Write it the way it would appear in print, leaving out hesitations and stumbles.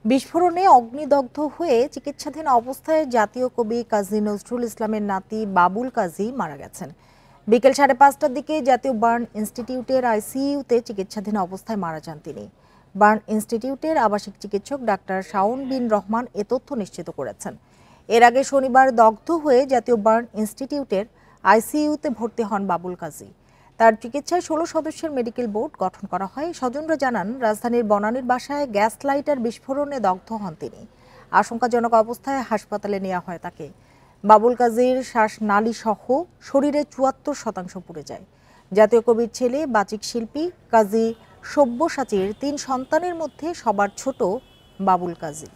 বিস্ফোরণে অগ্নিদগ্ধ হয়ে চিকিৎসাধীন অবস্থায় জাতীয় কবি কাজী নজরুল ইসলামের নাতি বাবুল কাজী মারা গেছেন। বিকেল 5:30টার দিকে জাতীয় বার্ন ইনস্টিটিউটের আইসিইউতে চিকিৎসাধীন অবস্থায় মারা যান তিনি। বার্ন ইনস্টিটিউটের আবাসিক চিকিৎসক ডাক্তার শাওন বিন রহমান এ তথ্য নিশ্চিত করেছেন। এর আগে শনিবার দগ্ধ হয়ে জাতীয় বার্ন ইনস্টিটিউটের আইসিইউতে ভর্তি হন বাবুল কাজী। তার চিকিৎসায় 16 সদস্যের মেডিকেল বোর্ড গঠন করা হয়। স্বজনরা জানান, রাজধানীর বনানীর বাসায় গ্যাস লাইটার বিস্ফোরণে দগ্ধ হন তিনি। আশঙ্কাজনক অবস্থায় হাসপাতালে নেওয়া হয় তাকে। বাবুল কাজীর শ্বাসনালী সহ শরীরে 74% পুড়ে যায়। জাতীয় কবির ছেলে বাচিক শিল্পী কাজী সব্যসাচীর 3 সন্তানের মধ্যে সবার ছোট বাবুল কাজী।